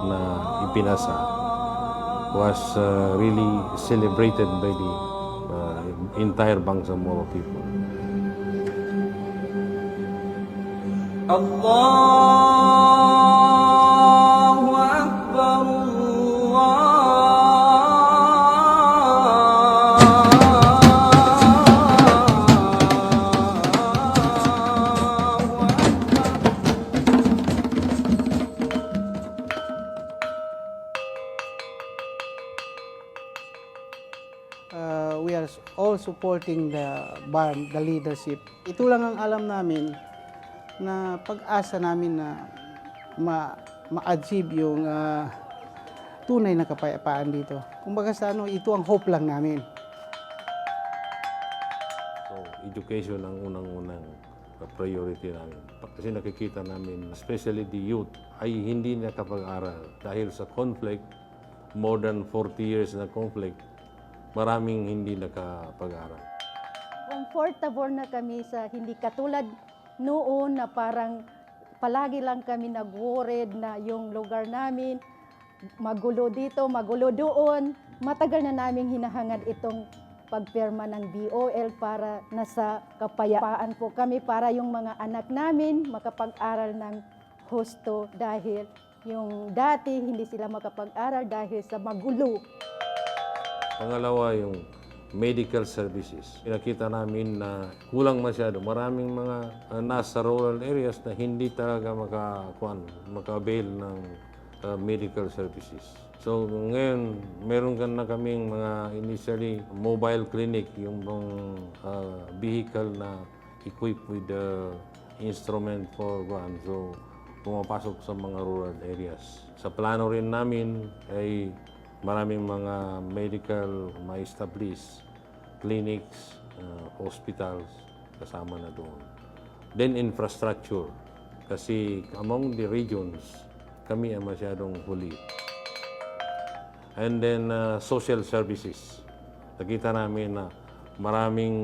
na ipinasa was really celebrated by the entire Bangsamoro people. Allahu Akbar, we are all supporting the BARM, the leadership. Ito lang ang alam namin na pag-asa namin na ma-achieve yung tunay na kapayapaan dito. Kumbaga sa ito ang hope lang namin. So, education ang unang-unang priority namin. Kasi nakikita namin, especially the youth, ay hindi nakapag-aral dahil sa conflict, more than 40 years na conflict, maraming hindi nakapag-aral. Comfortable na kami sa hindi katulad noon na parang palagi lang kami nag-worried na yung lugar namin magulo dito, magulo doon. Matagal na naming hinahangad itong pagpirma ng BOL para nasa kapayapaan po kami para yung mga anak namin makapag-aral ng husto dahil yung dati hindi sila makapag-aral dahil sa magulo. Pangalawa, yung medical services. Nakita namin na kulang masyado. Maraming mga nasa rural areas na hindi talaga maka-avail ng medical services. So ngayon, meron na kaming mga initially mobile clinic, yung vehicle na equipped with the instrument for so pumapasok sa mga rural areas. Sa plano rin namin ay maraming mga medical ma-establish, clinics, hospitals, kasama na doon. Then infrastructure, kasi among the regions, kami ay masyadong huli. And then social services. Nakita namin na maraming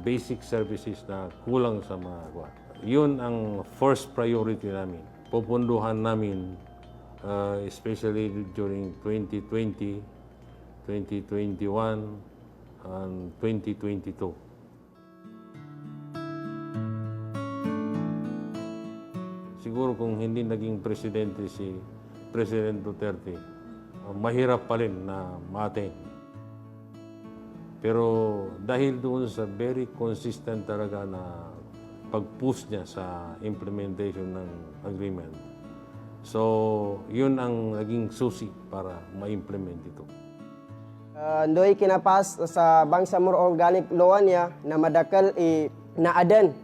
basic services na kulang sa mga kuwan. Yun ang first priority namin. Pupunduhan namin especially during 2020, 2021, and 2022. Siguro kung hindi naging presidente si President Duterte, mahirap pa rin na ma-attain. Pero dahil doon sa very consistent talaga na pag-push niya sa implementation ng agreement, so yun ang naging susi para ma-implement ito. Ndoy kinapas sa Bangsamoro Organic Law niya na madakal naadan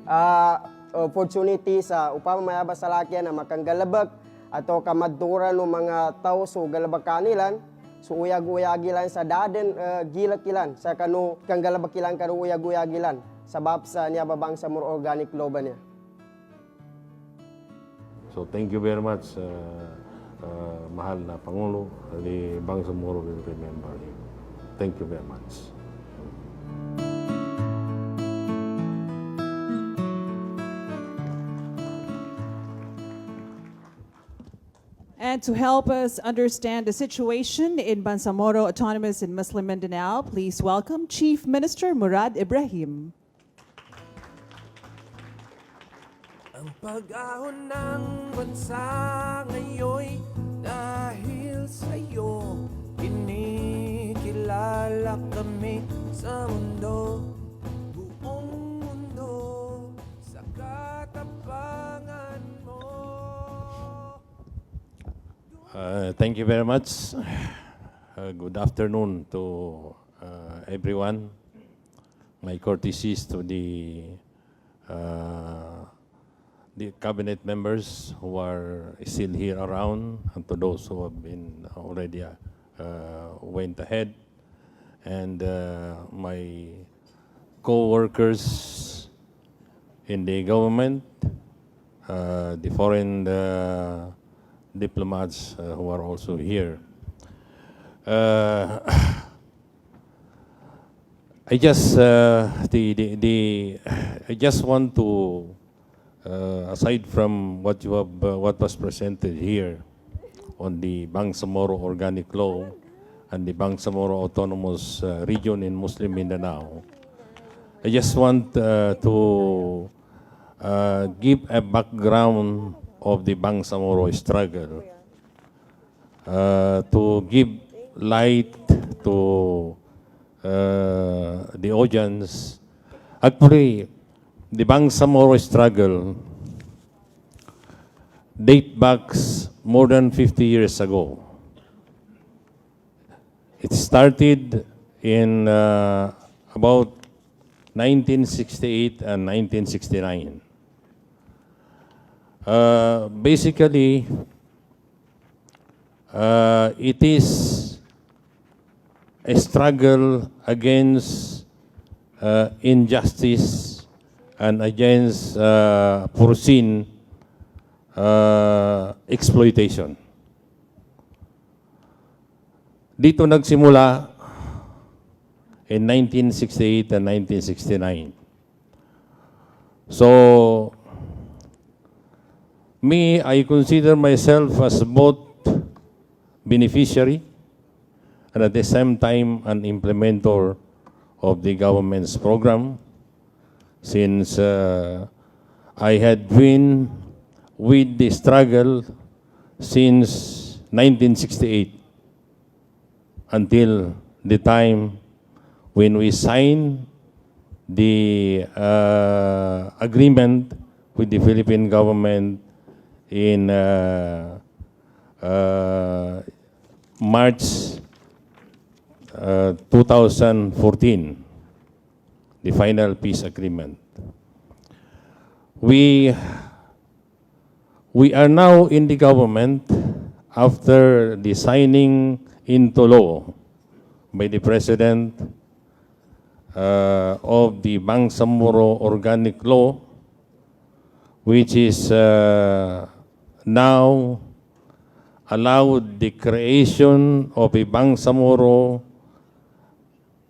opportunity sa upamamaya sa lakyan na makanggalabak ato kamadturan ng mga tao so galabak kanilan so uyag-uyagilan sa daden gilakilan sa kanu kanggalabakilan kanu uyag-uyagilan sabab sa niya Bangsamoro Organic Law niya. So thank you very much, mahal na Pangulo, the Bangsamoro will remember him. Thank you very much. And to help us understand the situation in Bangsamoro Autonomous and Muslim Mindanao, please welcome Chief Minister Murad Ebrahim. ang pag-ahon ng bansa ngayon'y dahil sa'yo. Kinikilala kami sa mundo, buong mundo, sa katapangan mo. Thank you very much. Good afternoon to everyone. My courtesies to the cabinet members who are still here around, and to those who have been already went ahead, and my co-workers in the government, the foreign diplomats who are also here. I just want to aside from what you have what was presented here, on the Bangsamoro Organic Law and the Bangsamoro Autonomous Region in Muslim Mindanao. I just want to give a background of the Bangsamoro struggle, to give light to the audience. Actually, the Bangsamoro struggle date back more than 50 years ago. It started in about 1968 and 1969. Basically, it is a struggle against injustice and against foreseen exploitation. Dito nagsimula in 1968 and 1969. So, me, I consider myself as both beneficiary and at the same time an implementer of the government's program, since I had been with the struggle since 1968 until the time when we signed the agreement with the Philippine government in March 2014, the final peace agreement. We are now in the government after the signing into law by the President of the Bangsamoro Organic Law, which is now allowed the creation of a Bangsamoro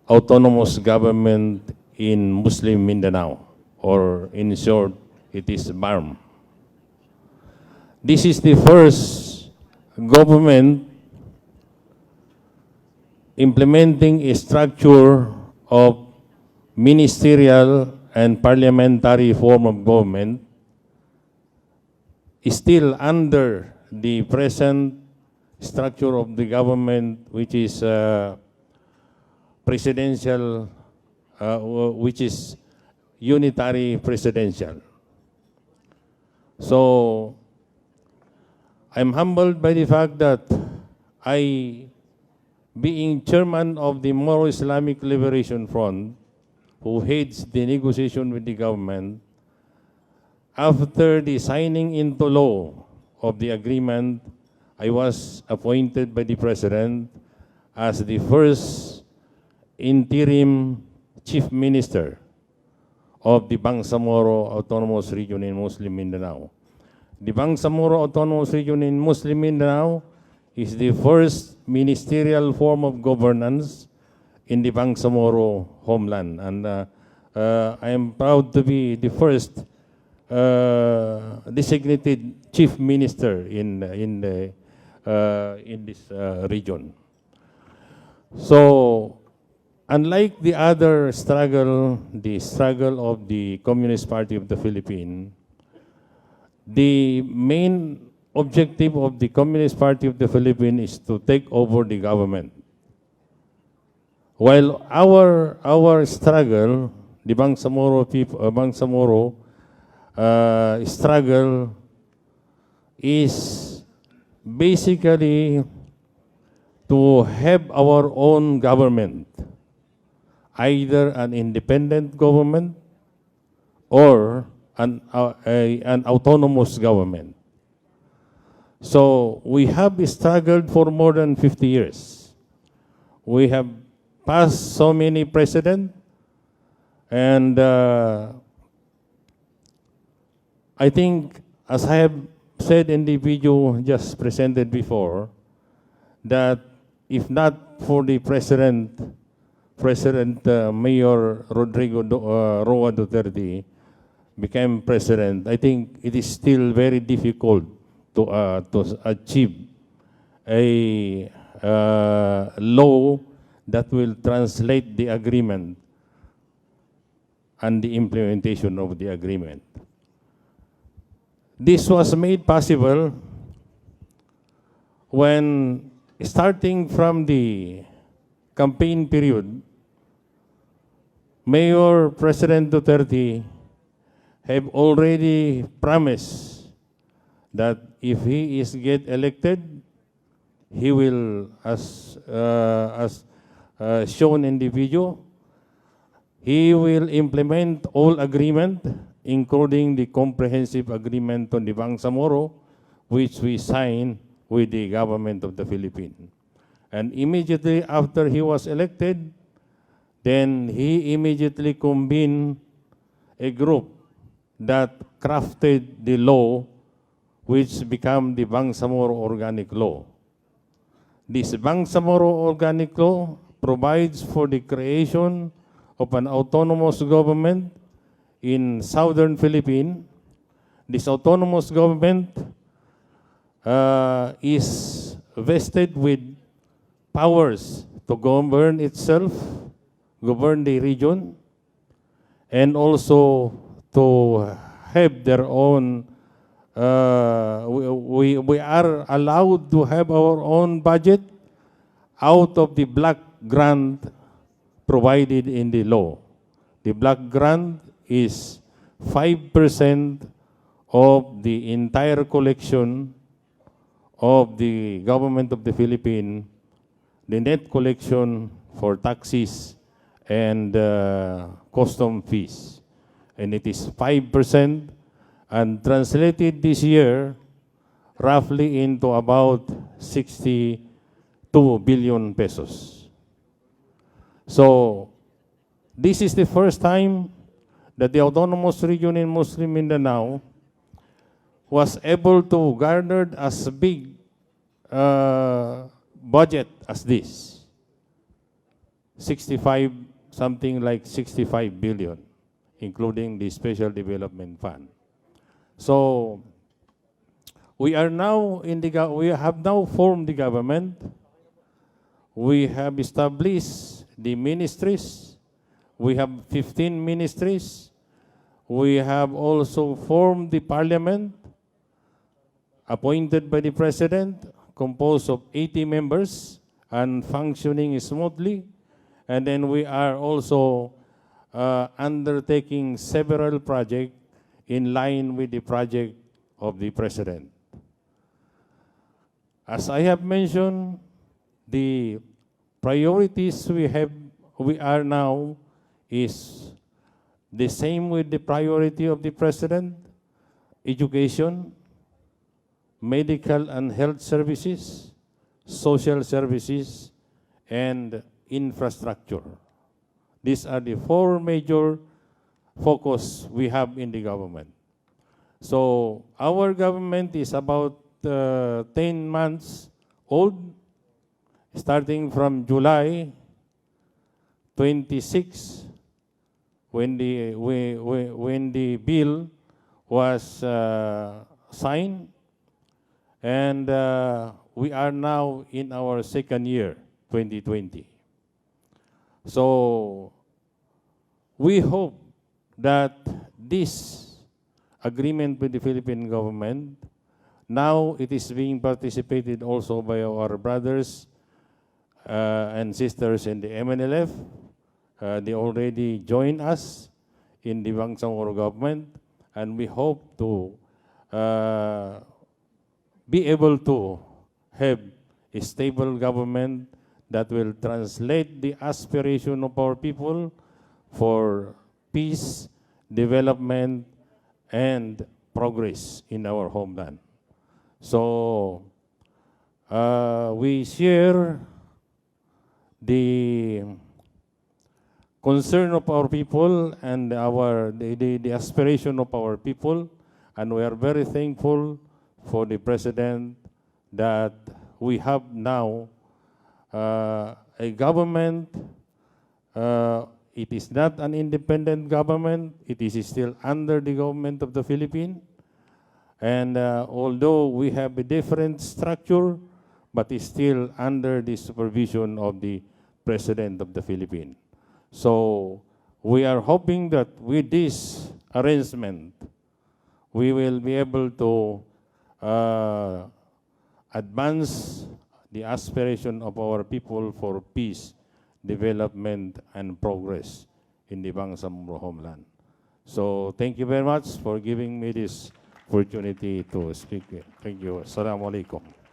autonomous government in Muslim Mindanao, or in short, it is BARM. This is the first government implementing a structure of ministerial and parliamentary form of government, still under the present structure of the government, which is presidential, which is unitary presidential. So, I'm humbled by the fact that I, being chairman of the Moro Islamic Liberation Front, who heads the negotiation with the government, after the signing into law of the agreement, I was appointed by the President as the first interim Chief Minister of the Bangsamoro Autonomous Region in Muslim Mindanao. The Bangsamoro Autonomous Region in Muslim Mindanao is the first ministerial form of governance in the Bangsamoro homeland. And I am proud to be the first designated Chief Minister in this region. So, unlike the other struggle, the struggle of the Communist Party of the Philippines, the main objective of the Communist Party of the Philippines is to take over the government. While our struggle, the Bangsamoro people, Bangsamoro struggle is basically to have our own government, either an independent government or an autonomous government. So we have struggled for more than 50 years. We have passed so many precedents, and I think, as I have said in the video just presented before, that if not for the President Mayor Rodrigo Roa Duterte became president, I think it is still very difficult to achieve a law that will translate the agreement and the implementation of the agreement. This was made possible when, starting from the campaign period, Mayor President Duterte have already promised that if he is get elected, he will, as shown in the video, he will implement all agreement, including the comprehensive agreement on the Bangsamoro, which we signed with the government of the Philippines. And immediately after he was elected, then he immediately convened a group that crafted the law which became the Bangsamoro Organic Law. This Bangsamoro Organic Law provides for the creation of an autonomous government in southern Philippines. This autonomous government is vested with powers to govern itself, govern the region, and also to have their own, we are allowed to have our own budget out of the block grant provided in the law. The block grant is 5% of the entire collection of the government of the Philippines, the net collection for taxes and custom fees. And it is 5%, and translated this year roughly into about 62 billion pesos. So this is the first time that the autonomous region in Muslim Mindanao was able to garner as big budget as this, 65 billion, including the Special Development Fund. So we are now we have now formed the government. We have established the ministries. We have 15 ministries. We have also formed the parliament appointed by the president, composed of 80 members and functioning smoothly. And then we are also undertaking several projects in line with the project of the president. As I have mentioned, the priorities we are now is the same with the priority of the president: education, medical and health services, social services, and infrastructure. These are the four major focus we have in the government. So our government is about 10 months old, starting from July 26, when the bill was signed, and we are now in our second year, 2020. So we hope that this agreement with the Philippine government, now it is being participated also by our brothers and sisters in the MNLF. They already joined us in the Bangsamoro government, and we hope to be able to have a stable government that will translate the aspiration of our people for peace, development, and progress in our homeland. So we share the concern of our people and the aspiration of our people, and we are very thankful for the president that we have now a government. It is not an independent government. It is still under the government of the Philippines. And although we have a different structure, but is still under the supervision of the President of the Philippines. So we are hoping that with this arrangement, we will be able to advance the aspiration of our people for peace, development, and progress in the Bangsamoro homeland. So thank you very much for giving me this opportunity to speak. Thank you. Assalamu alaikum.